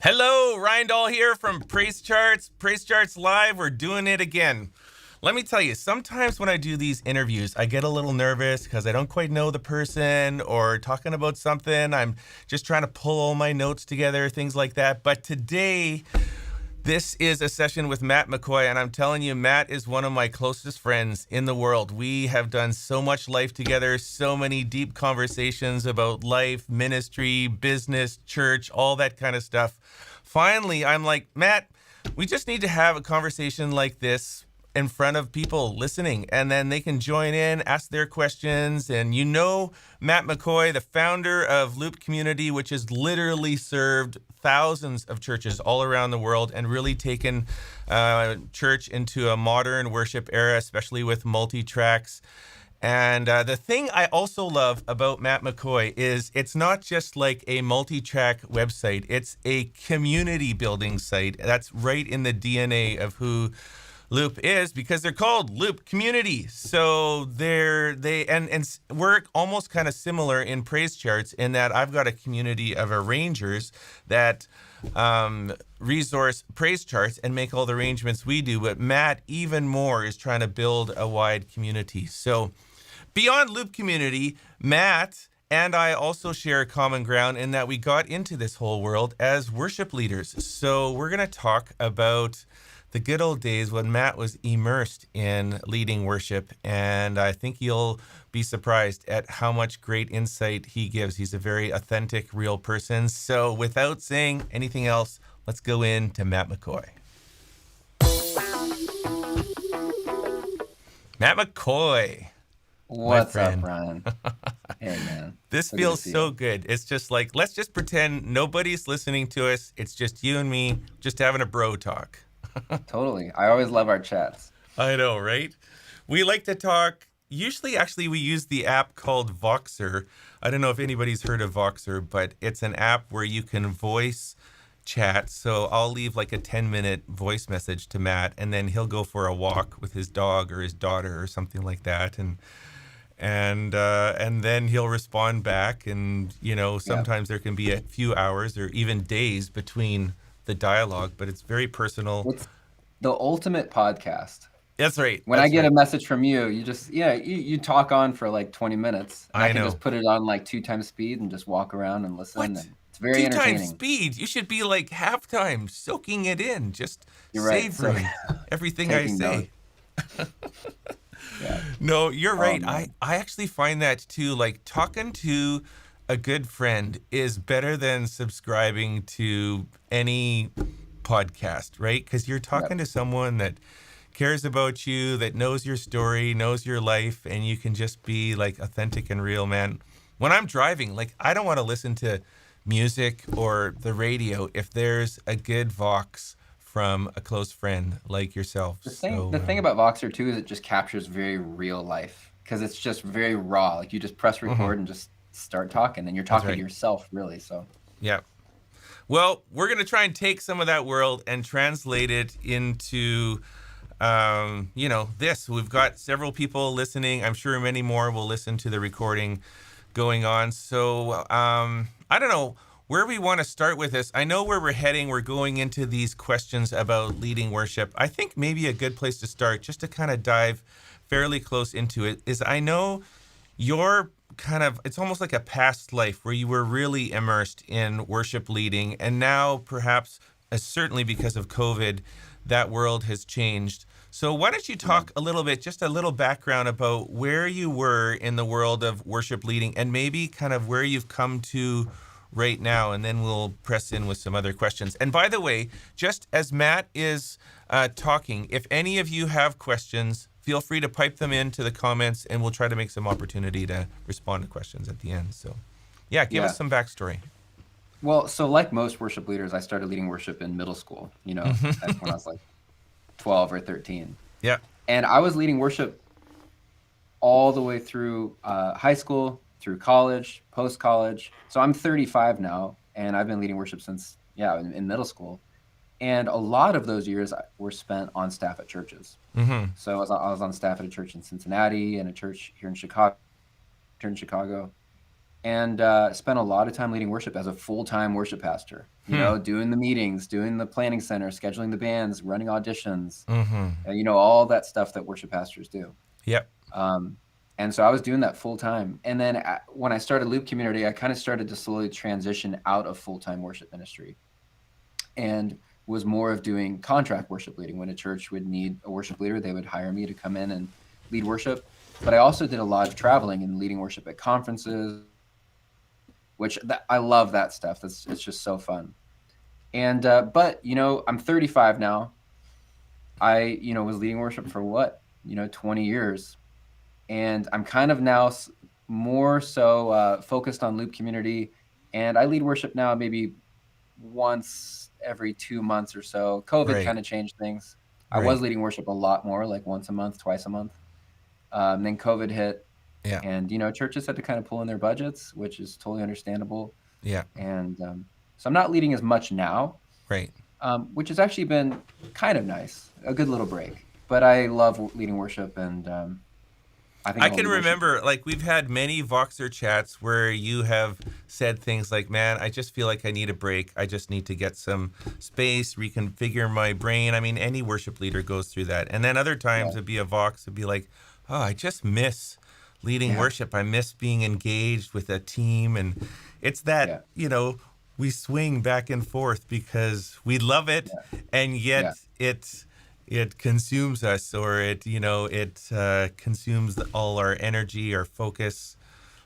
Hello, Ryan Dahl here from PraiseCharts. PraiseCharts Live, we're doing it again. Let me tell you, sometimes when I do these interviews, I get a little nervous because I don't quite know the person or talking about something. I'm just trying to pull all my notes together, things like that. But today, this is a session with Matt McCoy, and I'm telling you, Matt is one of my closest friends in the world. We have done so much life together, so many deep conversations about life, ministry, business, church, all that kind of stuff. Finally, I'm like, Matt, we just need to have a conversation like this in front of people listening, and then they can join in, ask their questions. And you know Matt McCoy, the founder of Loop Community, which has literally served thousands of churches all around the world and really taken church into a modern worship era, especially with multi-tracks. And the thing I also love about Matt McCoy is it's not just like a multi-track website. It's a community building site. That's right in the DNA of who Loop is, because they're called Loop Community. So and we're almost kind of similar in PraiseCharts in that I've got a community of arrangers that resource PraiseCharts and make all the arrangements we do. But Matt, even more, is trying to build a wide community. So beyond Loop Community, Matt and I also share common ground in that we got into this whole world as worship leaders. So we're going to talk about the good old days when Matt was immersed in leading worship, and I think you'll be surprised at how much great insight he gives. He's a very authentic, real person. So without saying anything else, let's go into Matt McCoy. Matt McCoy. What's up, Ryan? Hey, man. This feels so good. It's just like, let's just pretend nobody's listening to us. It's just you and me just having a bro talk. Totally. I always love our chats. I know, right? We like to talk. Usually, actually, we use the app called Voxer. I don't know if anybody's heard of Voxer, but it's an app where you can voice chat. So I'll leave like a 10-minute voice message to Matt, and then he'll go for a walk with his dog or his daughter or something like that. And then he'll respond back. And, you know, sometimes there can be a few hours or even days between the dialogue, but it's very personal. It's the ultimate podcast. That's right. When I get a message from you, you just, you talk on for like 20 minutes. I can just put it on like 2 times speed and just walk around and listen. And it's very entertaining. 2 times speed? You should be like halftime, soaking it in, just savoring everything I say. No, you're right. I actually find that too, like talking to a good friend is better than subscribing to any podcast, right? Because you're talking to someone that cares about you, that knows your story, knows your life, and you can just be like authentic and real, man. When I'm driving, like I don't want to listen to music or the radio if there's a good Vox from a close friend like yourself. The thing about Voxer too is it just captures very real life because it's just very raw. Like you just press record and just start talking, and you're talking to yourself, really. So yeah. Well, we're going to try and take some of that world and translate it into, this. We've got several people listening. I'm sure many more will listen to the recording going on. So I don't know where we want to start with this. I know where we're heading. We're going into these questions about leading worship. I think maybe a good place to start, just to kind of dive fairly close into it, is I know you're it's almost like a past life where you were really immersed in worship leading, and now perhaps, certainly because of COVID, that world has changed. So why don't you talk a little bit, just a little background about where you were in the world of worship leading and maybe kind of where you've come to right now, and then we'll press in with some other questions. And by the way, just as Matt is talking, if any of you have questions, feel free to pipe them into the comments, and we'll try to make some opportunity to respond to questions at the end. So, give us some backstory. Well, so like most worship leaders, I started leading worship in middle school, when I was like 12 or 13. Yeah. And I was leading worship all the way through high school, through college, post-college. So I'm 35 now, and I've been leading worship since, in middle school. And a lot of those years were spent on staff at churches. Mm-hmm. So I was on staff at a church in Cincinnati and a church here in Chicago. and spent a lot of time leading worship as a full-time worship pastor. You Hmm. know, doing the meetings, doing the planning center, scheduling the bands, running auditions, Mm-hmm. you know, all that stuff that worship pastors do. Yep. Um, and so I was doing that full time. And then when I started Loop Community, I kind of started to slowly transition out of full-time worship ministry and was more of doing contract worship leading. When a church would need a worship leader, they would hire me to come in and lead worship. But I also did a lot of traveling and leading worship at conferences, which I love that stuff. It's just so fun. And but you know, I'm 35 now. I was leading worship for what 20 years, and I'm kind of now more so focused on Loop Community, and I lead worship now maybe once every 2 months or so. COVID Right. kind of changed things. I was Right. leading worship a lot more, like once a month, twice a month. Then COVID hit, Yeah. and churches had to kind of pull in their budgets, which is totally understandable. Yeah. And so I'm not leading as much now, Right. which has actually been kind of nice, a good little break. But I love leading worship, and I think I I'm gonna can lead worship. remember, like, we've had many Voxer chats where you have said things like, man, I just feel like I need a break. I just need to get some space, reconfigure my brain. I mean, any worship leader goes through that. And then other times Yeah, it'd be a Vox, it'd be like, oh, I just miss leading yeah, worship. I miss being engaged with a team. And it's that, yeah, we swing back and forth because we love it. yeah, And yeah, yet it consumes us, or it consumes all our energy, our focus,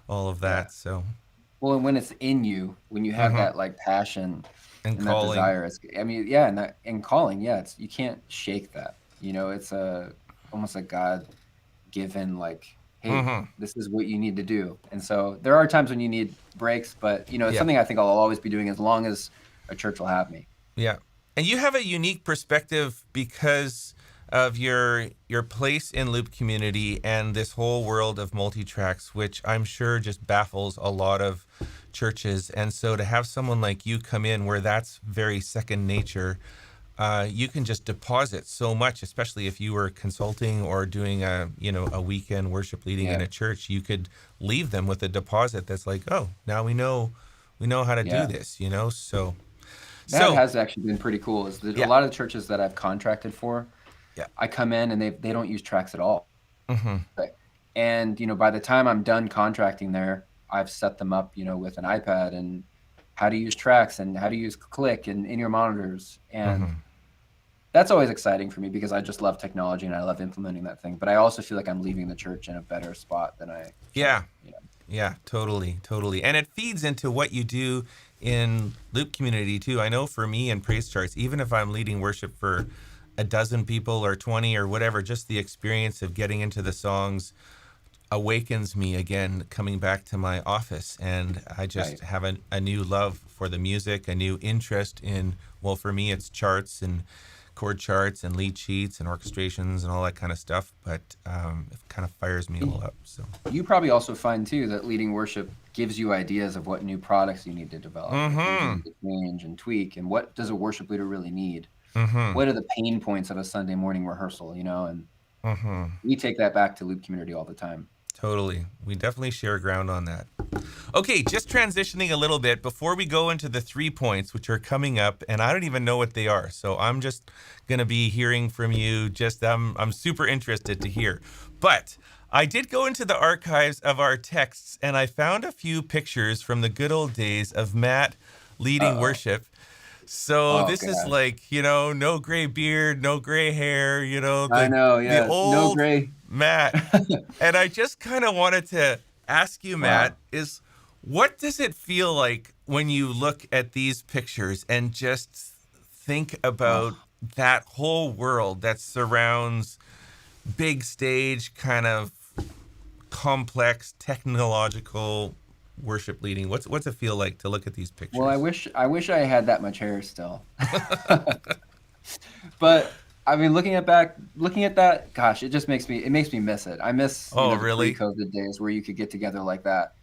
all of yeah. that. So, Well, and when it's in you, when you have mhm. that like passion And and that calling. desire, I mean, yeah, and calling, yeah, it's you can't shake that. It's a almost a God given like, hey, Hmm. this is what you need to do. And so there are times when you need breaks, but it's Yeah. something I think I'll always be doing as long as a church will have me. Yeah. And you have a unique perspective because of your place in Loop Community and this whole world of multi-tracks, which I'm sure just baffles a lot of churches. And so to have someone like you come in where that's very second nature, you can just deposit so much, especially if you were consulting or doing a weekend worship leading in Yeah, a church. You could leave them with a deposit that's like, oh, now we know how to do yeah. this. So That so has actually been pretty cool. Is that a yeah. lot of the churches that I've contracted for, Yeah. I come in and they don't use tracks at all. Hmm. Right. And by the time I'm done contracting there, I've set them up, with an iPad and how to use tracks and how to use Click and in-ear monitors. And Hmm. that's always exciting for me because I just love technology and I love implementing that thing. But I also feel like I'm leaving the church in a better spot than I Yeah. came. Yeah, totally, totally. And it feeds into what you do in Loop Community too. I know for me in PraiseCharts, even if I'm leading worship for a dozen people or 20 or whatever, just the experience of getting into the songs awakens me again, coming back to my office. And I just Right. have a new love for the music, a new interest in, well, for me, it's charts and chord charts and lead sheets and orchestrations and all that kind of stuff. But it kind of fires me all up. So, You probably also find too that leading worship gives you ideas of what new products you need to develop or things you mm-hmm, need to change and tweak, and what does a worship leader really need? mm-hmm, What are the pain points of a Sunday morning rehearsal, and mm-hmm. we take that back to Loop Community all the time. Totally. We definitely share ground on that. Okay, just transitioning a little bit before we go into the 3 points, which are coming up, and I don't even know what they are. So I'm just going to be hearing from you. I'm super interested to hear. But I did go into the archives of our texts and I found a few pictures from the good old days of Matt leading Uh-oh. worship. So Oh this is gosh. like, no gray beard, no gray hair, I know, the yeah. No old gray. Matt. And I just kind of wanted to ask you, Matt, Wow. is what does it feel like when you look at these pictures and just think about Oh. that whole world that surrounds big stage kind of complex technological worship leading? What's it feel like to look at these Well, I pictures? wish I wish I had that much hair still. But I mean, looking at that, gosh, it makes me miss it. I miss, Oh, the really? pre-COVID days where you could get together like that.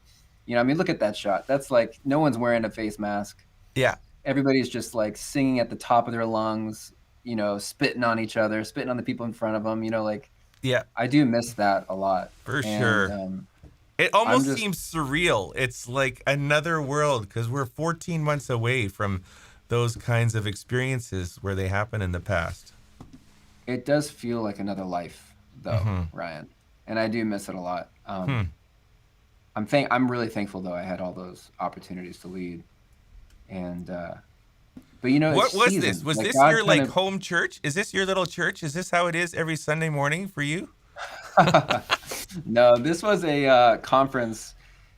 I mean, look at that shot. That's like no one's wearing a face mask. Yeah. Everybody's just like singing at the top of their lungs, spitting on each other, spitting on the people in front of them, like Yeah, I do miss that a lot. for And sure. It I'm almost just seems surreal. It's like another world because we're 14 months away from those kinds of experiences where they happen in the past. it does feel like another life though, Mm-hmm. Ryan, and I do miss it a lot. Hmm. I'm really thankful though I had all those opportunities to lead, and but you know it's What was this? seasons. Was Like this God your kind like of home church? Is this your little church? Is this how it is every Sunday morning for you? no, this was a conference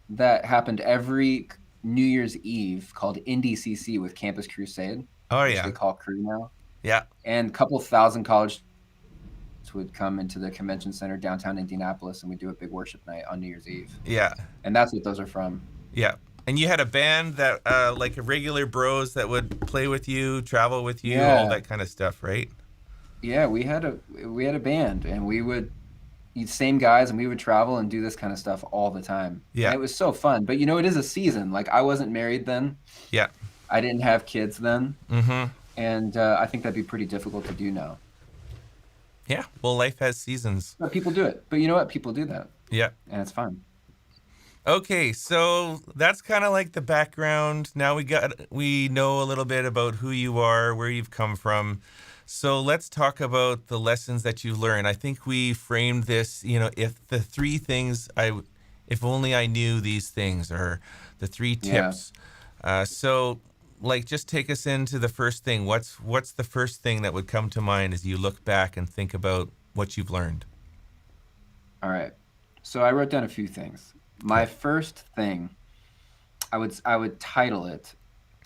that happened every New Year's Eve called NDCC with Campus Crusade, Oh which they yeah. call Crew now, Yeah. and a couple thousand college would come into the convention center downtown Indianapolis, and we do a big worship night on New Year's Eve, Yeah. and that's what those are from. Yeah. And you had a band that like regular bros that would play with you, travel with you, all Yeah, that kind of stuff, right? yeah, we had a band, and we would same guys, and we would travel and do this kind of stuff all the time, and Yeah. it was so fun. But you know, it is a season. Like I wasn't married then, Yeah. I didn't have kids then, Mm-hmm. and I think that'd be pretty difficult to do now. Yeah. Well, life has seasons. But people do it. But you know what? People do that, Yeah. and it's fun. Okay, so that's kind of like the background. Now we know a little bit about who you are, where you've come from. So let's talk about the lessons that you learned. I think we framed this, if the three things if only I knew these things, or the three Yeah. tips. So like just take us into the first thing. What's the first thing that would come to mind as you look back and think about what you've learned? All right. So I wrote down a few things. My Okay. first thing, I would title it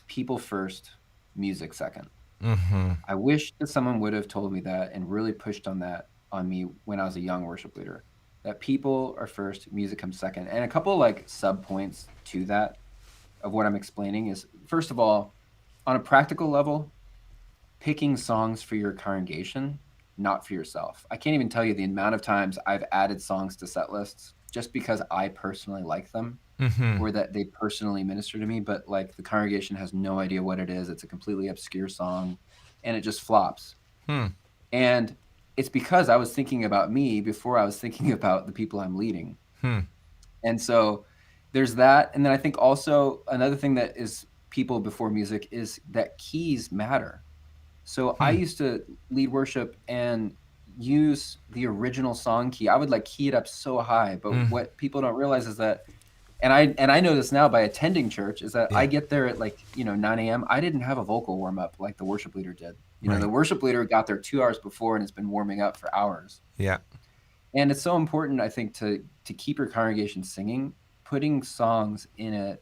"People First, Music Second." Mm-hmm. I wish that someone would have told me that and really pushed on that on me when I was a young worship leader. That people are first, music comes second. And a couple like sub points to that of what I'm explaining is first of all, on a practical level, picking songs for your congregation, not for yourself. I can't even tell you the amount of times I've added songs to set lists just because I personally like them Mm-hmm. or that they personally minister to me, but like the congregation has no idea what it is. It's a completely obscure song and it just flops. Hmm. And it's because I was thinking about me before I was thinking about the people I'm leading. Hmm. And so there's that. And then I think also another thing that is people before music is that keys matter. So I Hmm. used to lead worship and use the original song key. I would like key it up so high, but Hmm. what people don't realize is that and I know this now by attending church is that I Yeah. get there at like, 9 a.m. I didn't have a vocal warm up like the worship leader did. The Right. worship leader got there 2 hours before and has been warming up for hours. Yeah. And it's so important, I think, to keep your congregation singing. Putting songs in a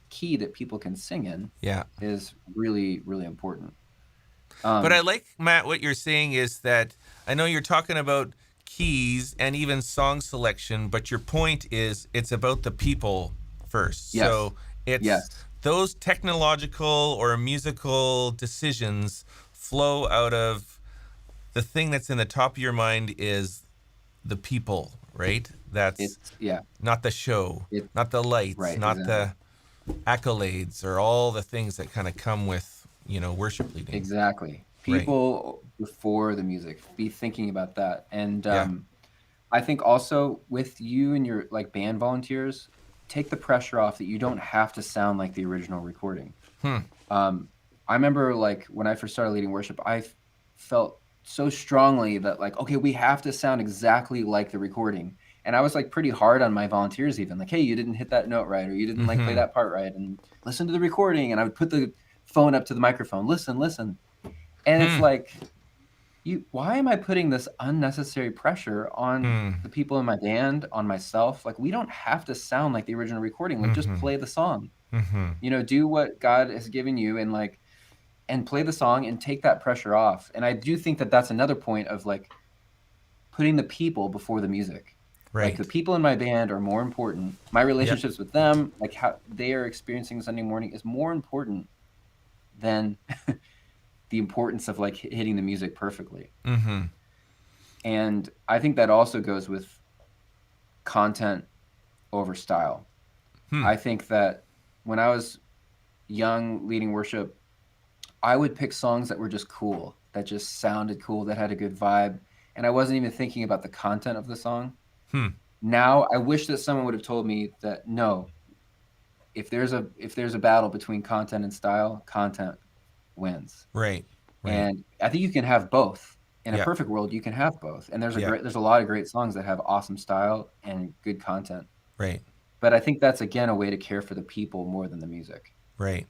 key that people can sing in Yeah. is really, really important. But I Um, like, Matt, what you're saying is that I know you're talking about keys and even song selection, but your point is it's about the people first. yes, So it's yes, those technological or musical decisions flow out of the thing that's in the top of your mind is the people, right? That's yeah, not the show, it not the lights, right, not exactly, the accolades or all the things that kind of come with, worship leading. exactly. Right. People before the music, be thinking about that. And Yeah. I think also with you and your like band volunteers, take the pressure off that you don't have to sound like the original recording. Hmm. Um, I remember like when I first started leading worship, felt so strongly that like, okay, we have to sound exactly like the recording. And I was like pretty hard on my volunteers even like, hey, you didn't hit that note right, or you didn't like play Mm-hmm. that part right, and listen to the recording. And I would put the phone up to the microphone, listen, listen. And it's Hmm. like, why am I putting this unnecessary pressure on Hmm. the people in my band, on myself? Like, we don't have to sound like the original recording. Like, just Mm-hmm. play the song. Mm-hmm. Do what God has given you and play the song and take that pressure off. And I do think that that's another point of like putting the people before the music. Like the Right. people in my band are more important. My Yeah. relationships with them, like how they are experiencing Sunday morning, is more important than the importance of like hitting the music perfectly. Mm-hmm. And I think that also goes with content over style. Hmm. I think that when I was young leading worship, I would pick songs that were just cool, that just sounded cool, that had a good vibe. And I wasn't even thinking about the content of the song. Hmm. Now I wish that someone would have told me that no, if there's a battle between content and style, content wins. Right. Right. And I think you can have both. In a Yeah. perfect world, you can have both. And Yeah. there's a lot of great songs that have awesome style and good content. Right. But I think that's again a way to care for the people more than the music. Right.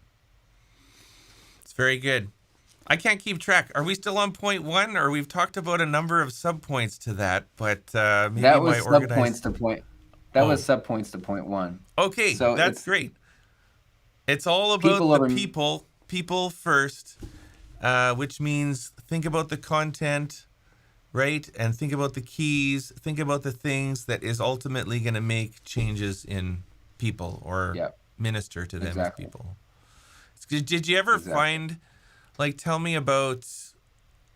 It's very good. I can't keep track. Are we still on point one, or we've talked about a number of subpoints to that? But maybe That my was sub points organized. to point. That Oh, was sub points to point one. okay, So that's it's great. It's all about people the over. people, people first, which means think about the content, right? And think about the keys, think about the things that is ultimately going to make changes in people or Yeah, minister to them as exactly, people. Did you ever exactly. find, like, tell me about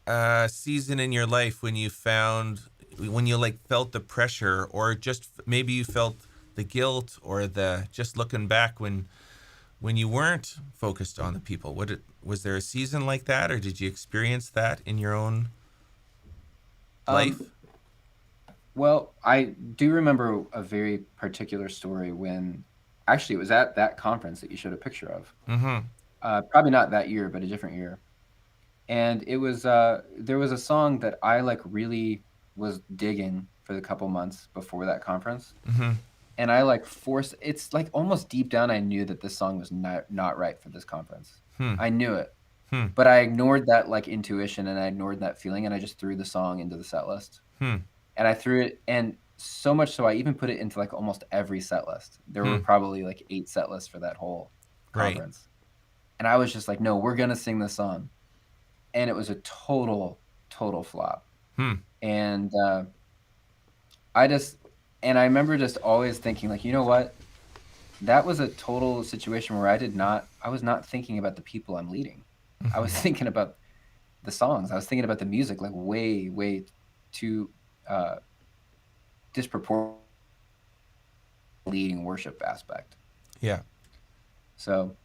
a season in your life when you found, when you like felt the pressure, or just maybe you felt the guilt or the just looking back when you weren't focused on the people. Was there a season like that, or did you experience that in your own life? Um, well, I do remember a very particular story when actually it was at that conference that you showed a picture of. Mm-hmm. Probably not that year, but a different year. And it was there was a song that I like really was digging for the couple months before that conference. Mm-hmm. And I like forced it's like almost deep down I knew that this song was not right for this conference. Hmm. I knew it. Hmm. But I ignored that like intuition and I ignored that feeling and I just threw the song into the set list. Hmm. And I threw it and so much so I even put it into like almost every set list. There were Hmm. probably like 8 set lists for that whole Right. conference. And I was just like, "No, we're going to sing this song." And it was a total flop. Hmm. And I just and I remember just always thinking like, "You know what? That was a total situation where I was not thinking about the people I'm leading. I was Mm-hmm. thinking about the songs. I was thinking about the music like way too uh disproportionate leading worship aspect. Yeah. So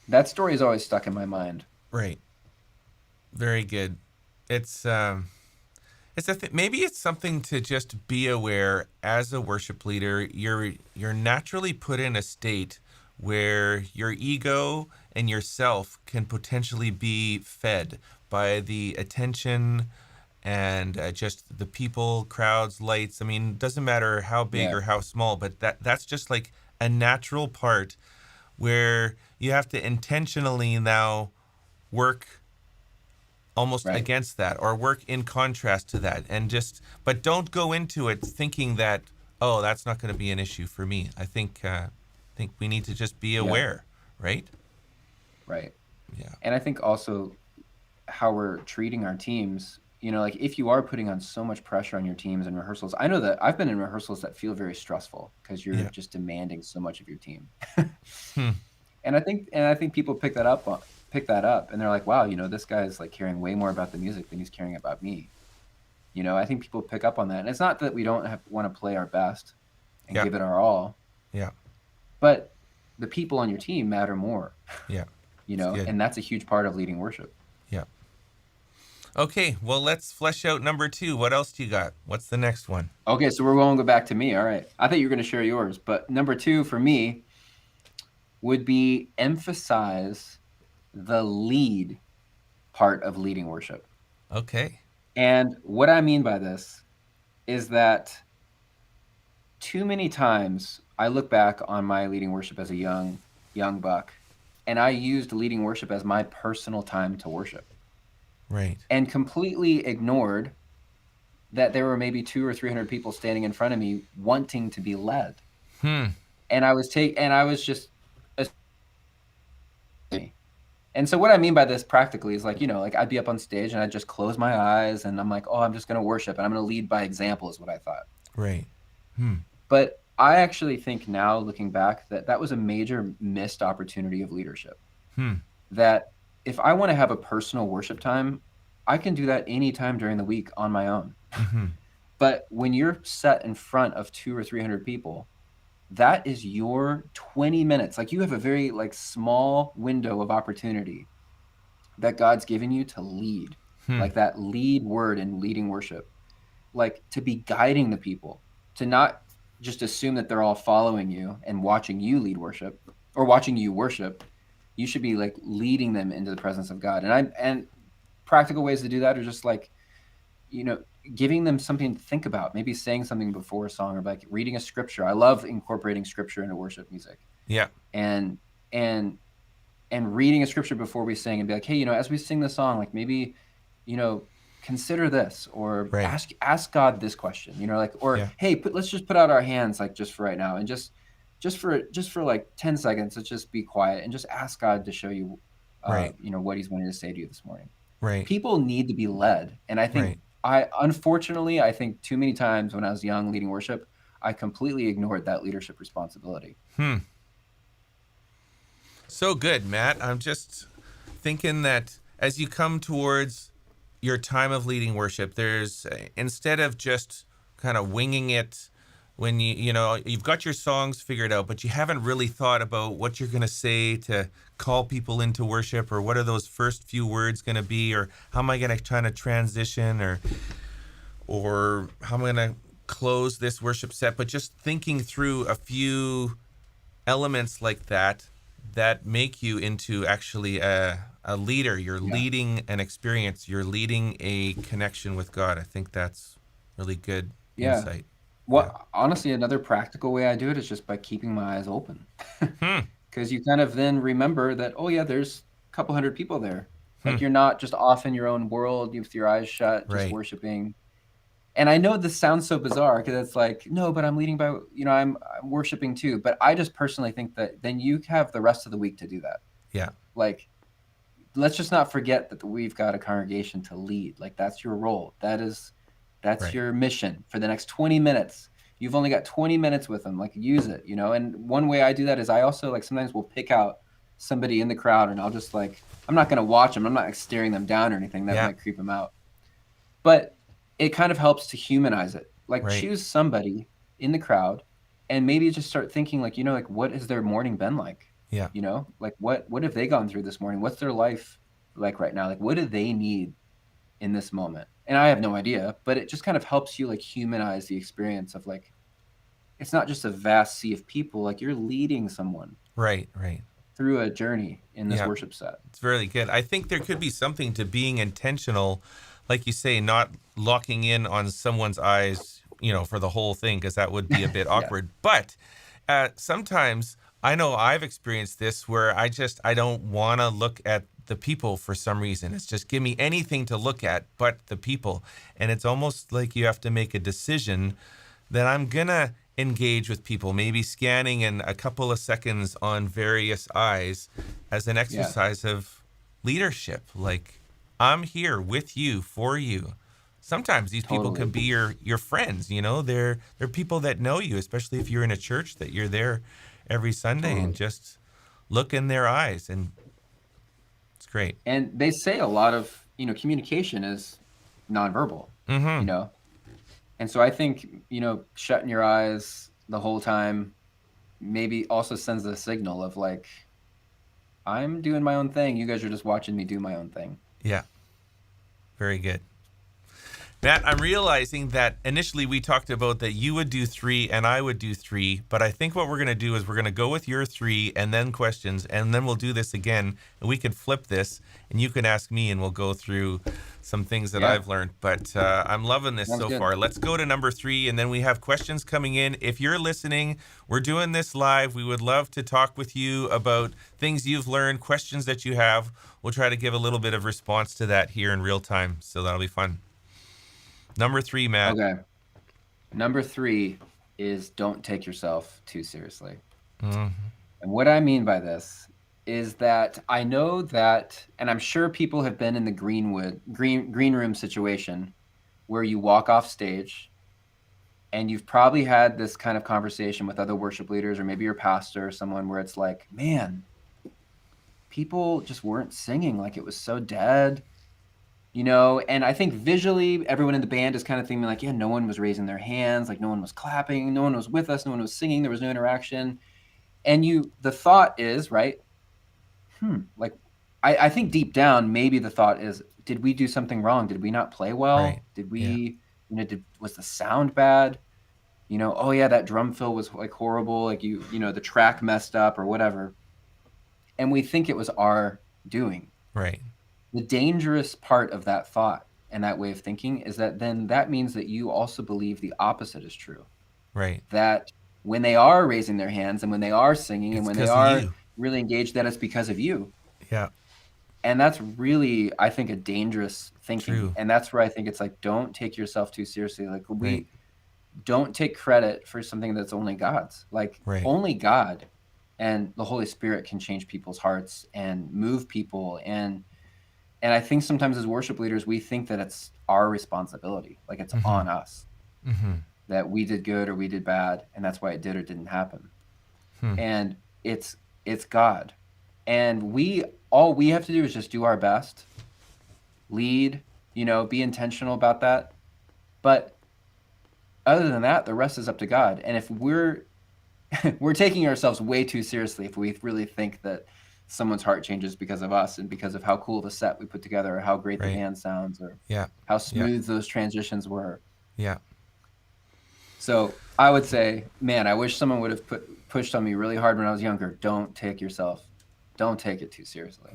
that story is always stuck in my mind. Right. Very good. It's maybe it's something to just be aware as a worship leader. You're naturally put in a state where your ego and yourself can potentially be fed by the attention and just the people, crowds, lights. I mean, it doesn't matter how big Yeah, or how small, but that's just like a natural part where you have to intentionally now work almost right. against that or work in contrast to that, and just, but don't go into it thinking that, oh, that's not going to be an issue for me. I think we need to just be Yeah, aware, right? right. Yeah. And I think also how we're treating our teams, like if you are putting on so much pressure on your teams and rehearsals, I know that I've been in rehearsals that feel very stressful because you're Yeah. just demanding so much of your team. Hmm. And I think people pick that up and they're like, wow, this guy is like caring way more about the music than he's caring about me. I think people pick up on that. And it's not that we don't want to play our best and Yeah. give it our all, Yeah. but the people on your team matter more, Yeah. It's good. and that's a huge part of leading worship. Yeah. Okay, well, let's flesh out number two. What else do you got? What's the next one? Okay, so we're going to go back to me. All right. I thought you were going to share yours, but number 2 for me would be emphasize the lead part of leading worship. Okay. And what I mean by this is that too many times I look back on my leading worship as a young buck, and I used leading worship as my personal time to worship Right. and completely ignored that there were maybe 2 or 300 people standing in front of me wanting to be led. Hmm. And I was just and so what I mean by this practically is like, like I'd be up on stage and I'd just close my eyes and I'm like, oh, I'm just going to worship and I'm going to lead by example is what I thought. Right. Hmm. But I actually think now looking back that that was a major missed opportunity of leadership. Hmm. That if I want to have a personal worship time, I can do that anytime during the week on my own. Mm-hmm. But when you're set in front of 2 or 300 people, that is your 20 minutes. Like you have a very like small window of opportunity that God's given you to lead. Hmm. Like that lead word in leading worship. Like to be guiding the people, to not just assume that they're all following you and watching you lead worship or watching you worship. You should be like leading them into the presence of God. And practical ways to do that are just like, you know, giving them something to think about, maybe saying something before a song, or like reading a scripture. I love incorporating scripture into worship music. Yeah. And and and reading a scripture before we sing, and be like, hey, you know, as we sing the song, like maybe, you know, consider this, or Right. ask God this question, you know, like, or Yeah. hey, let's just put out our hands, like, just for right now, and just for like 10 seconds, let's just be quiet and just ask God to show you, Right. you know, what He's wanting to say to you this morning. Right. People need to be led, and I think Right. unfortunately, I think too many times when I was young leading worship, I completely ignored that leadership responsibility. Hmm. So good, Matt. I'm just thinking that as you come towards your time of leading worship, there's instead of just kind of winging it when you know you've got your songs figured out, but you haven't really thought about what you're going to say to call people into worship, or what are those first few words going to be, or how am I going to try to transition, or how am I going to close this worship set, but just thinking through a few elements like that that make you into actually a leader. You're Yeah. leading an experience. You're leading a connection with God. I think that's really good Yeah. insight. Yeah. What honestly, another practical way I do it is just by keeping my eyes open. Hmm. Because you kind of then remember that, oh yeah, there's a couple hundred people there. Hmm. Like, you're not just off in your own world with your eyes shut, just Right. worshiping. And I know this sounds so bizarre, because it's like, no, but I'm leading by, you know, I'm worshiping too. But I just personally think that then you have the rest of the week to do that. Yeah. Like, let's just not forget that we've got a congregation to lead. Like, that's your role. That's Right. your mission for the next 20 minutes. You've only got 20 minutes with them. Like, use it, you know? And one way I do that is I also, like, sometimes will pick out somebody in the crowd, and I'll just, like, I'm not going to watch them. I'm not, like, staring them down or anything. That Yeah. might creep them out. But it kind of helps to humanize it. Like, Right. choose somebody in the crowd, and maybe just start thinking, like, you know, like, what has their morning been like? Yeah. You know, like, what have they gone through this morning? What's their life like right now? Like, what do they need in this moment? And I have no idea, but it just kind of helps you, like, humanize the experience of, like, it's not just a vast sea of people. Like, you're leading someone Right. Right. through a journey in this Yeah. worship set. It's really good. I think there could be something to being intentional, like you say, not locking in on someone's eyes, you know, for the whole thing, because that would be a bit Yeah, awkward. But sometimes I know I've experienced this where I don't want to look at the people for some reason. It's just give me anything to look at but the people. And it's almost like you have to make a decision that I'm going to engage with people, maybe scanning in a couple of seconds on various eyes as an yeah, exercise of leadership. Like, I'm here with you, for you. Sometimes these people totally. can be your friends, you know. They're people that know you, especially if you're in a church that you're there every Sunday, and Totally. just look in their eyes, and it's great. And they say a lot of, you know, communication is nonverbal, you Mm-hmm. know? And so I think, you know, shutting your eyes the whole time maybe also sends a signal of, like, I'm doing my own thing. You guys are just watching me do my own thing. Yeah, very good. Matt, I'm realizing that initially we talked about that you would do three and I would do three, but I think what we're going to do is we're going to go with your three and then questions, and then we'll do this again, and we can flip this, and you can ask me, and we'll go through some things that Yeah, I've learned. But I'm loving this sounds so good. far. Let's go to number three, and then we have questions coming in. If you're listening, we're doing this live. We would love to talk with you about things you've learned, questions that you have. We'll try to give a little bit of response to that here in real time, so that'll be fun. Number three, Matt. Okay. Number 3 is don't take yourself too seriously. Mm, And what I mean by this is that I know that, and I'm sure people have been in the green room situation where you walk off stage, and you've probably had this kind of conversation with other worship leaders, or maybe your pastor or someone, where it's like, man, people just weren't singing. Like, it was so dead, you know? And I think visually, everyone in the band is kind of thinking, like, yeah, no one was raising their hands. Like, no one was clapping. No one was with us. No one was singing. There was no interaction. And the thought is, right? Like, I think deep down, maybe the thought is, did we do something wrong? Did we not play right. well? Did Yeah. we, was the sound bad? oh yeah, that drum fill was like horrible, like the track messed up or whatever. And we think it was our doing. Right. The dangerous part of that thought and that way of thinking is that then that means that you also believe the opposite is true. Right. That when they are raising their hands and when they are singing and It's when they because of are you. really engaged, that it's because of you. Yeah. And that's really, I think, a dangerous thinking. True. And that's where I think it's like, don't take yourself too seriously. Like Right. don't take credit for something that's only God's. Like Right. only God and the Holy Spirit can change people's hearts and move people. And I think sometimes as worship leaders, we think that it's our responsibility, like it's Mm-hmm. on us, Mm-hmm. that we did good or we did bad, and that's why it did or didn't happen. And it's God. And all we have to do is just do our best, lead, be intentional about that. But other than that, the rest is up to God. And if we're taking ourselves way too seriously if we really think that someone's heart changes because of us and because of how cool the set we put together or how great the Right. band sounds or Yeah. how smooth those transitions were. Yeah. So I would say, man, I wish someone would have pushed on me really hard when I was younger. Don't take it too seriously.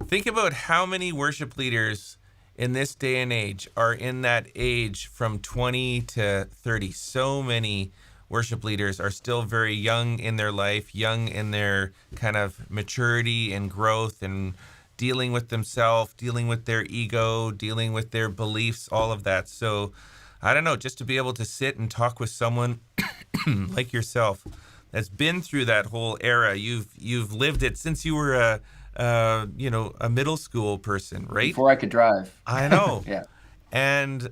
Think about how many worship leaders in this day and age are in that age from 20 to 30. So many worship leaders are still very young in their life, young in their kind of maturity and growth and dealing with themselves, dealing with their ego, dealing with their beliefs, all of that. So I don't know, just to be able to sit and talk with someone like yourself that's been through that whole era. You've lived it since you were a middle school person, right? Before I could drive. I know. Yeah. And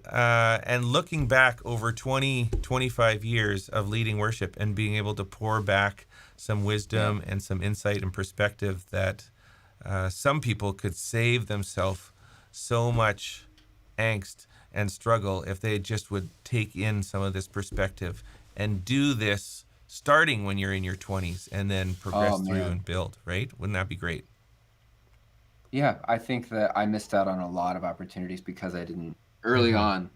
looking back over 25 years of leading worship and being able to pour back some wisdom and some insight and perspective that some people could save themselves so much angst and struggle if they just would take in some of this perspective and do this starting when you're in your 20s and then progress through and build, right? Wouldn't that be great? Yeah, I think that I missed out on a lot of opportunities because I didn't early on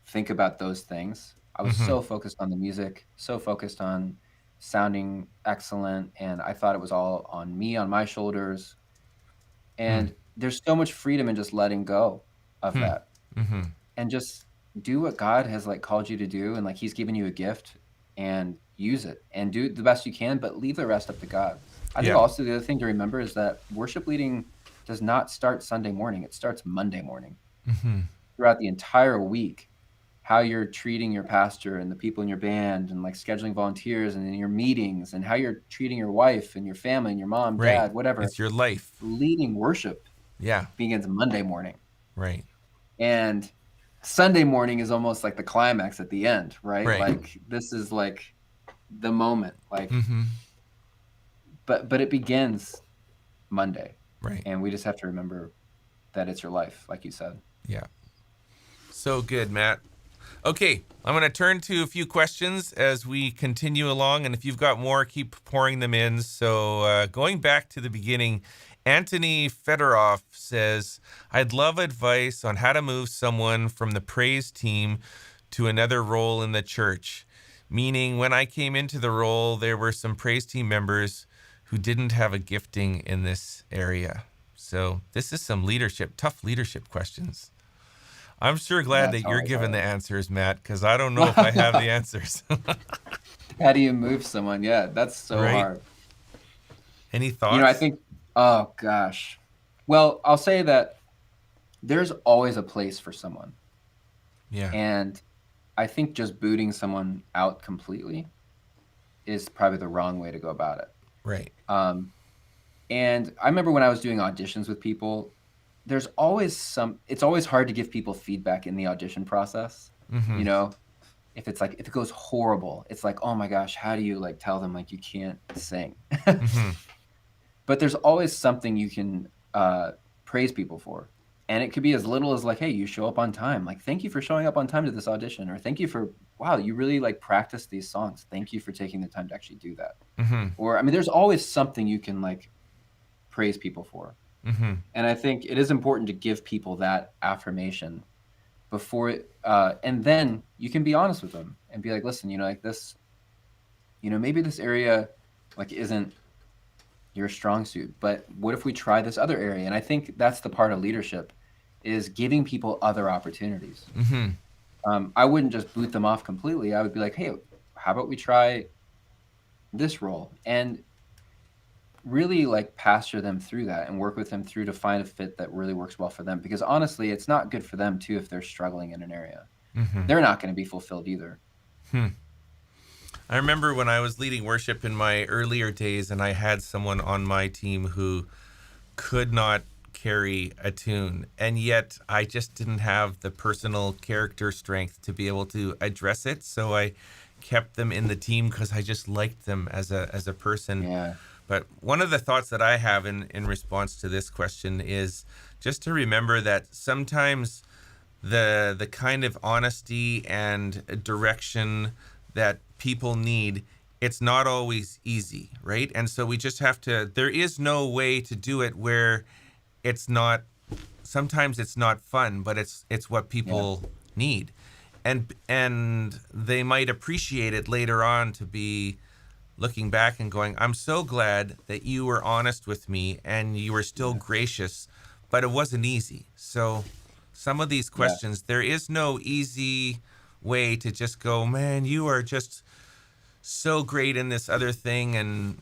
think about those things. I was so focused on the music, so focused on sounding excellent, and I thought it was all on me, on my shoulders. And there's so much freedom in just letting go of that and just do what God has like called you to do, and like He's given you a gift and use it and do the best you can, but leave the rest up to God. I think also the other thing to remember is that worship leading does not start Sunday morning. It starts Monday morning. Throughout the entire week, how you're treating your pastor and the people in your band and like scheduling volunteers and in your meetings and how you're treating your wife and your family and your mom, dad, whatever. It's your life. Leading worship begins Monday morning. Right. And Sunday morning is almost like the climax at the end, right? Like this is like the moment. Like but it begins Monday. Right. And we just have to remember that it's your life, like you said. Yeah. So good, Matt. Okay, I'm going to turn to a few questions as we continue along, and if you've got more, keep pouring them in. So going back to the beginning, Anthony Fedorov says, I'd love advice on how to move someone from the praise team to another role in the church. Meaning, when I came into the role, there were some praise team members who didn't have a gifting in this area. So this is some tough leadership questions. I'm sure glad that you're giving the answers, Matt, because I don't know if I have the answers. How do you move someone? Yeah, that's so hard. Any thoughts? I think, oh gosh. Well, I'll say that there's always a place for someone. Yeah. And I think just booting someone out completely is probably the wrong way to go about it. Right. And I remember when I was doing auditions with people, there's always it's always hard to give people feedback in the audition process. If it goes horrible, it's like, oh my gosh, how do you like tell them like you can't sing? But there's always something you can praise people for. And it could be as little as like, hey, you show up on time. Like, thank you for showing up on time to this audition. Or thank you for, wow, you really like practice these songs. Thank you for taking the time to actually do that. Or, I mean, there's always something you can like praise people for. And I think it is important to give people that affirmation before, and then you can be honest with them and be like, listen, like this, maybe this area like isn't your strong suit, but what if we try this other area? And I think that's the part of leadership, is giving people other opportunities. I wouldn't just boot them off completely. I would be like, hey, how about we try this role, and really like pasture them through that and work with them through to find a fit that really works well for them. Because honestly, it's not good for them too if they're struggling in an area. They're not going to be fulfilled either. I remember when I was leading worship in my earlier days, and I had someone on my team who could not carry a tune, and yet I just didn't have the personal character strength to be able to address it. So I kept them in the team because I just liked them as a person. Yeah. But one of the thoughts that I have in response to this question is just to remember that sometimes the kind of honesty and direction that people need, it's not always easy, right? And so we just have to, there is no way to do it where it's not, sometimes it's not fun, but it's what people need. And they might appreciate it later on to be looking back and going, I'm so glad that you were honest with me and you were still gracious, but it wasn't easy. So some of these questions, there is no easy way to just go, man, you are just so great in this other thing. And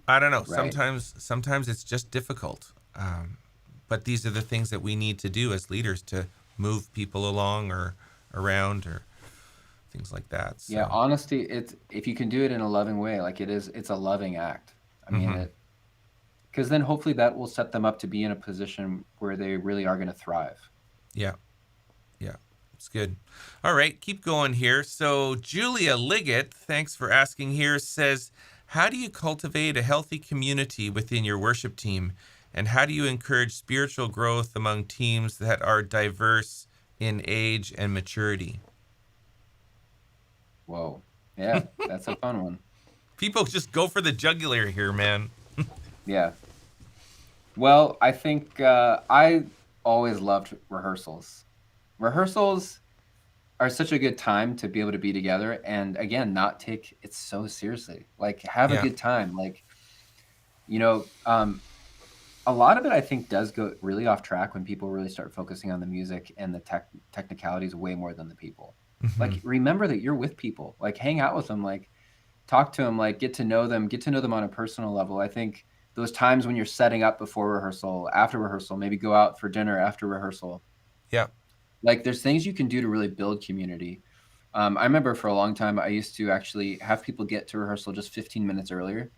I don't know, sometimes it's just difficult. But these are the things that we need to do as leaders to move people along or around or things like that. So. Yeah, honesty, if you can do it in a loving way, like it's a loving act. I mean, because then hopefully that will set them up to be in a position where they really are going to thrive. Yeah. It's good. All right, keep going here. So Julia Liggett, thanks for asking here, says, how do you cultivate a healthy community within your worship team? And how do you encourage spiritual growth among teams that are diverse in age and maturity? Whoa. Yeah, that's a fun one. People just go for the jugular here, man. Yeah. Well, I think I always loved rehearsals. Rehearsals are such a good time to be able to be together and, again, not take it so seriously. Like, have a good time. Like, a lot of it, I think, does go really off track when people really start focusing on the music and the technicalities way more than the people. Like, remember that you're with people. Like, hang out with them. Like, talk to them. Like, get to know them on a personal level. I think those times when you're setting up before rehearsal, after rehearsal, maybe go out for dinner after rehearsal. Yeah. Like, there's things you can do to really build community. I remember for a long time, I used to actually have people get to rehearsal just 15 minutes earlier.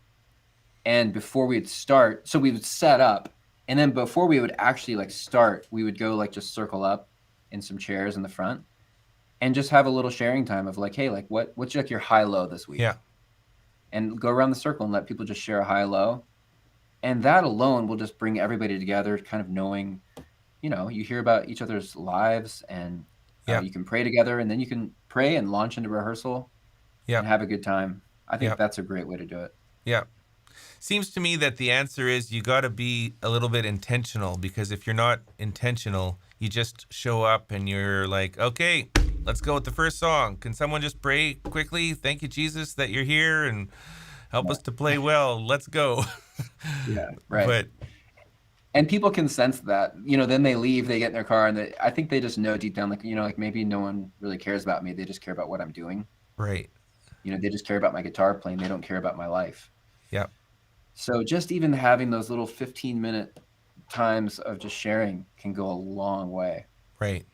And before we'd start, so we would set up, and then before we would actually like start, we would go like just circle up in some chairs in the front and just have a little sharing time of like, hey, like what's like your high low this week? Yeah. And go around the circle and let people just share a high low. And that alone will just bring everybody together, kind of knowing, you hear about each other's lives, and you can pray together, and then you can pray and launch into rehearsal and have a good time. I think that's a great way to do it. Yeah. Seems to me that the answer is you got to be a little bit intentional, because if you're not intentional, you just show up and you're like, okay, let's go with the first song. Can someone just pray quickly? Thank you, Jesus, that you're here and help us to play well. Let's go. Yeah, right. And people can sense that, then they leave, they get in their car, and I think they just know deep down, like, like maybe no one really cares about me. They just care about what I'm doing. Right. They just care about my guitar playing. They don't care about my life. Yeah. So just even having those little 15-minute times of just sharing can go a long way. Right.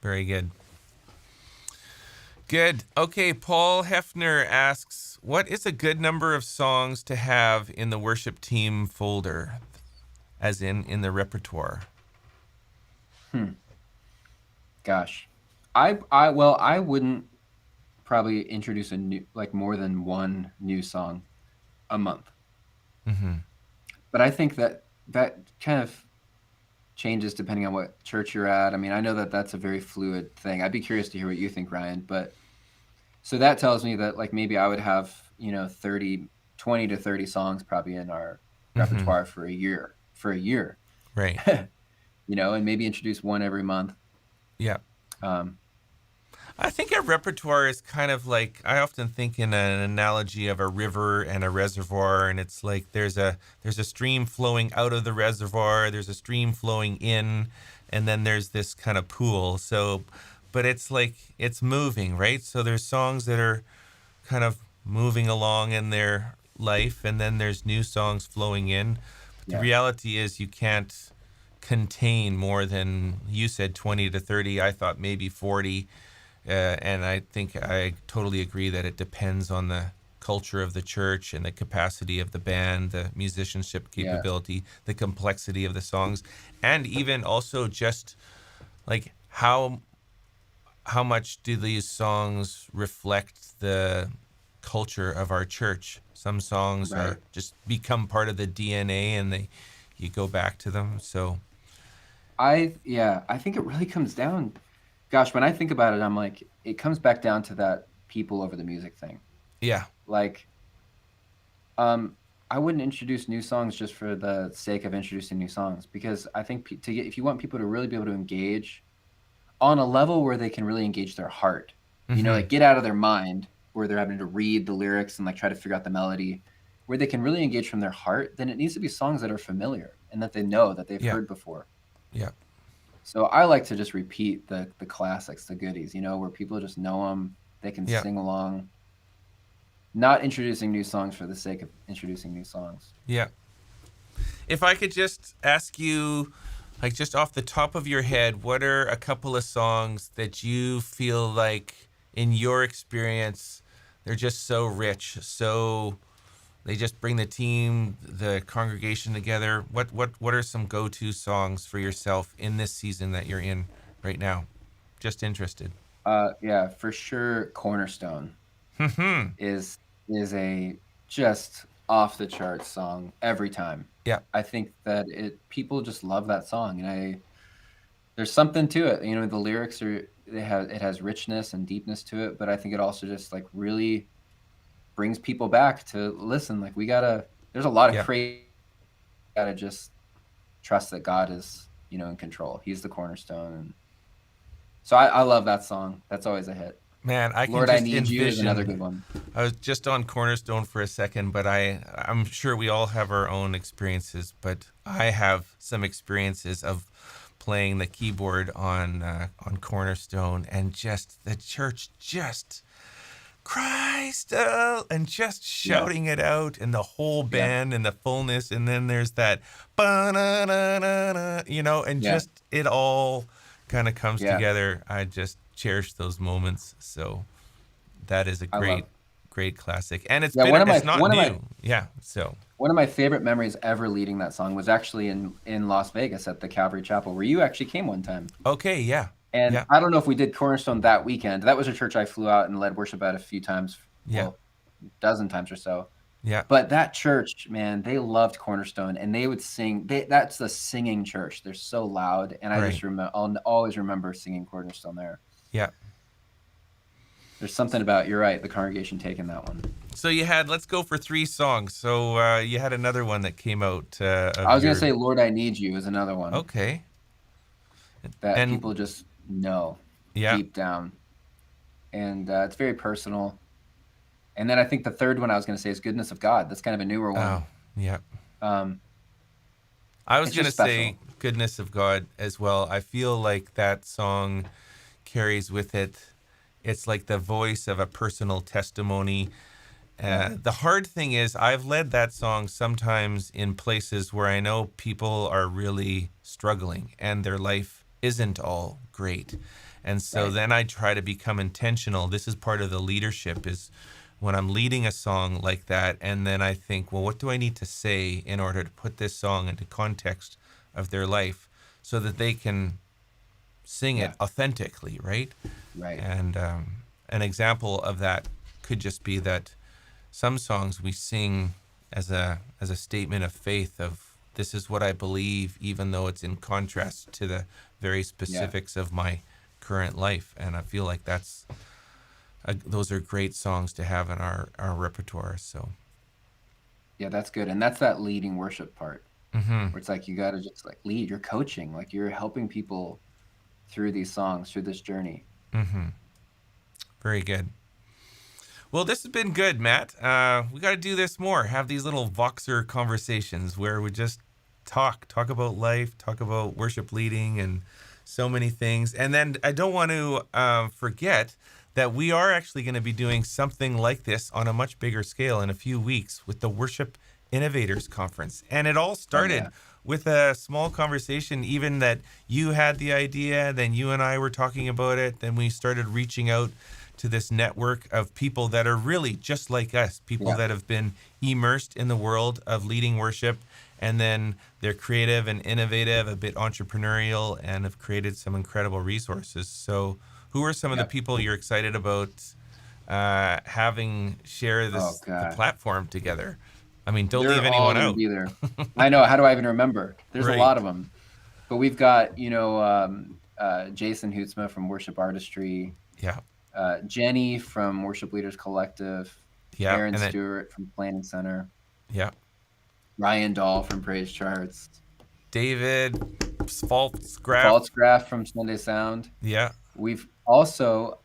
Very good. Good. Okay, Paul Hefner asks, what is a good number of songs to have in the worship team folder, as in the repertoire? Gosh. I wouldn't probably introduce a new, like more than one new song a month. But I think that kind of changes depending on what church you're at. I mean, I know that that's a very fluid thing. I'd be curious to hear what you think, Ryan. But so that tells me that like maybe I would have, 20 to 30 songs probably in our repertoire for a year. Right. And maybe introduce one every month. Yeah. Um, I think a repertoire is kind of like, I often think in an analogy of a river and a reservoir, and it's like there's a stream flowing out of the reservoir, there's a stream flowing in, and then there's this kind of pool. So, but it's like it's moving, right? So there's songs that are kind of moving along in their life, and then there's new songs flowing in. But the yeah, reality is you can't contain more than, you said, 20 to 30. I thought maybe 40. And I think I totally agree that it depends on the culture of the church and the capacity of the band, the musicianship yeah, capability, the complexity of the songs, and even also just like how much do these songs reflect the culture of our church? Some songs right. are just become part of the DNA, and they you go back to them. So I think it really comes down. Gosh, when I think about it, I'm like, it comes back down to that people over the music thing. yeah, Like, um, I wouldn't introduce new songs just for the sake of introducing new songs because I think if you want people to really be able to engage on a level where they can really engage their heart, mm-hmm, like get out of their mind where they're having to read the lyrics and like try to figure out the melody, where they can really engage from their heart, then it needs to be songs that are familiar and that they know that they've yeah, heard before. yeah, So I like to just repeat the classics, the goodies, where people just know them, they can yeah, sing along, not introducing new songs for the sake of introducing new songs. yeah. If I could just ask you, like just off the top of your head, what are a couple of songs that you feel like, in your experience, they're just so rich, so they just bring the team, the congregation together? What are some go-to songs for yourself in this season that you're in right now? Just interested. Yeah, for sure. Cornerstone Hmm. is is a just off the charts song every time. Yeah. I think that people just love that song, and there's something to it. The lyrics it has richness and deepness to it, but I think it also just like really brings people back to listen. Like there's a lot of Yeah. crazy. Gotta just trust that God is in control. He's the cornerstone, and so I love that song. That's always a hit. Man, I can Lord, I just Need You is another good envision. one. I was just on Cornerstone for a second, but I'm sure we all have our own experiences, but I have some experiences of playing the keyboard on Cornerstone, and just the church just Christ, and just Yeah, shouting it out, and the whole yeah, band and the fullness, and then there's that ba-na-na-na-na, and yeah, just it all kind of comes yeah. together. I just cherish those moments. So that is a I love. great classic, and Yeah, it's not new. Yeah. So one of my favorite memories ever leading that song was actually in Las Vegas at the Calvary Chapel, where you actually came one time. okay, yeah, And yeah, I don't know if we did Cornerstone that weekend. That was a church I flew out and led worship at a few times, yeah, well, dozen times or so. yeah. But that church, man, they loved Cornerstone, and they would sing. That's the singing church. They're so loud, and I Right. just remember. I'll always remember singing Cornerstone there. Yeah. There's something about, you're right, the congregation taking that one. So you had, let's go for three songs. So you had another one that came out I of was gonna your. say "Lord, I Need You" is another one Okay. that And people just know yeah. deep down, and it's very personal. And then I think the third one I was gonna say is "Goodness of God." That's kind of a newer one. Oh, yeah. Um, I was it's going just to say special. Goodness of God as well. I feel like that song carries with it, it's like the voice of a personal testimony. Yeah, The hard thing is, I've led that song sometimes in places where I know people are really struggling and their life isn't all great. And so right. then I try to become intentional. This is part of the leadership, is when I'm leading a song like that, and then I think, well, what do I need to say in order to put this song into context of their life so that they can sing it Yeah, authentically, right? right. And an example of that could just be that some songs we sing as a statement of faith, of this is what I believe, even though it's in contrast to the very Yeah, specifics of my current life. And I feel like those are great songs to have in our repertoire. So yeah, that's good. And that's that leading worship part hmm where it's like you got to just like lead. You're coaching, like you're helping people through these songs, through this journey. Very good. Well, this has been good, Matt. We got to do this more. Have these little Voxer conversations where we just talk about life, talk about worship leading, and so many things. And then I don't want to forget that we are actually going to be doing something like this on a much bigger scale in a few weeks with the Worship Innovators Conference. And it all started with a small conversation, even that you had the idea, then you and I were talking about it, then we started reaching out to this network of people that are really just like us, people that have been immersed in the world of leading worship, and then they're creative and innovative, a bit entrepreneurial, and have created some incredible resources. So who are some of the people you're excited about having share the platform together? I mean, don't leave anyone out. Be there. I know. How do I even remember? There's a lot of them. But we've got, Jason Hutzma from Worship Artistry. Yeah. Jenny from Worship Leaders Collective. Yeah. Aaron Stewart from Planning Center. Yeah. Ryan Dahl from PraiseCharts. David Faltzgraff from Sunday Sound. Yeah. We've also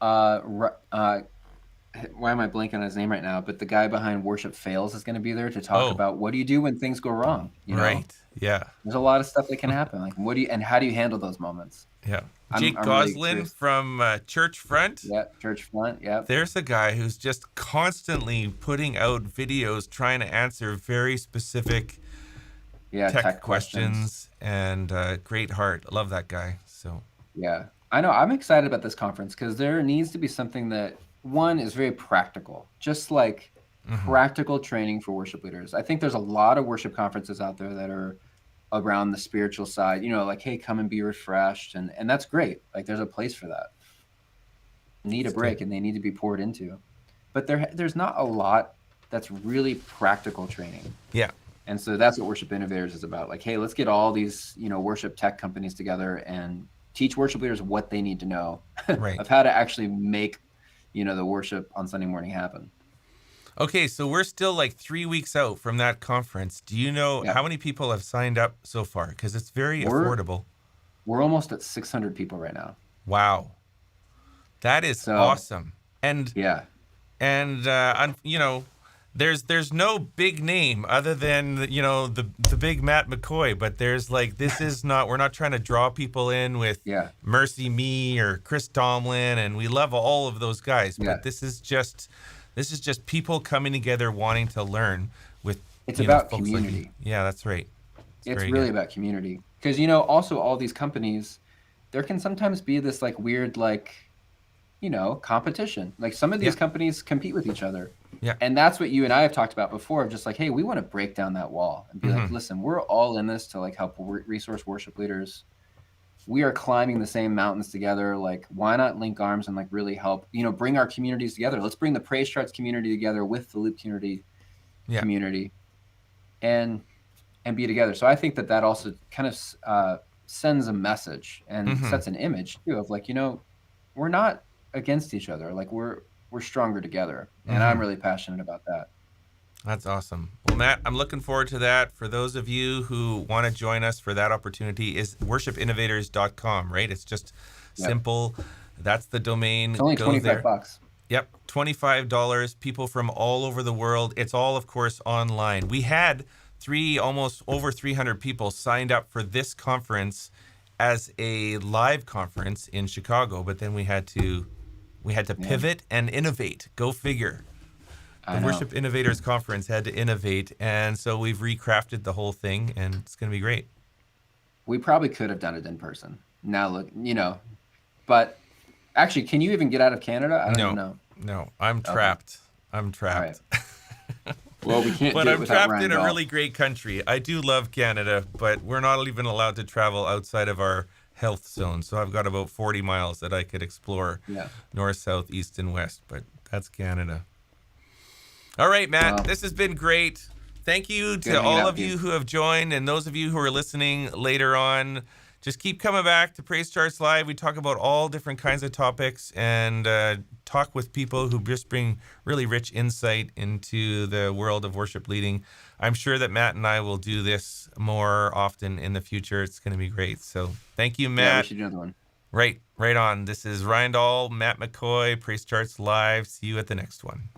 why am I blanking on his name right now? But the guy behind Worship Fails is going to be there to talk about what do you do when things go wrong. You know? Right. Yeah. There's a lot of stuff that can happen. Like how do you handle those moments? Yeah. Jake Goslin really from Church Front. Yeah, Church Front. Yeah. There's a guy who's just constantly putting out videos trying to answer very specific tech questions, and great heart. I love that guy. So yeah, I know. I'm excited about this conference because there needs to be something that one is very practical, just like practical training for worship leaders. I think there's a lot of worship conferences out there that are around the spiritual side, like, hey, come and be refreshed. And that's great. Like there's a place for that. Need a break and they need to be poured into. But there's not a lot that's really practical training. Yeah. And so that's what Worship Innovators is about. Like, hey, let's get all these, worship tech companies together and teach worship leaders what they need to know of how to actually make, the worship on Sunday morning happen. Okay, so we're still like 3 weeks out from that conference. Do you know how many people have signed up so far? Because it's very affordable. We're almost at 600 people right now. Wow. That is awesome. And there's no big name other than the big Matt McCoy, but there's like we're not trying to draw people in with Mercy Me or Chris Tomlin, and we love all of those guys, but this is just people coming together wanting to learn with it's about community. That's right. It's really about community. Because also all these companies, there can sometimes be this like weird competition. Like some of these companies compete with each other. Yeah. And that's what you and I have talked about before, of just like, hey, we want to break down that wall and be like, listen, we're all in this to like help resource worship leaders. We are climbing the same mountains together. Like, why not link arms and like really help, bring our communities together. Let's bring the PraiseCharts community together with the Loop community and be together. So I think that also kind of sends a message and sets an image too of like, we're not against each other. Like we're stronger together. And I'm really passionate about that. That's awesome. Well, Matt, I'm looking forward to that. For those of you who want to join us for that opportunity, is worshipinnovators.com, right? It's just simple. That's the domain. It's only $25. Yep, $25. People from all over the world. It's all, of course, online. We had almost over 300 people signed up for this conference as a live conference in Chicago, but then we had to pivot and innovate. Go figure. The Worship Innovators Conference had to innovate, and so we've recrafted the whole thing, and it's going to be great. We probably could have done it in person. Now look, but actually, can you even get out of Canada? I don't even know. No, I'm trapped. I'm trapped. Right. Well, we can't. But do it I'm without trapped Ryan in a Dahl. really great country. I do love Canada, but we're not even allowed to travel outside of our health zone. So I've got about 40 miles that I could explore north, south, east, and west. But that's Canada. All right, Matt, this has been great. Thank you to all of you who have joined, and those of you who are listening later on. Just keep coming back to PraiseCharts Live. We talk about all different kinds of topics and talk with people who just bring really rich insight into the world of worship leading. I'm sure that Matt and I will do this more often in the future. It's going to be great. So thank you, Matt. Yeah, we should do another one. Right on. This is Ryan Dahl, Matt McCoy, PraiseCharts Live. See you at the next one.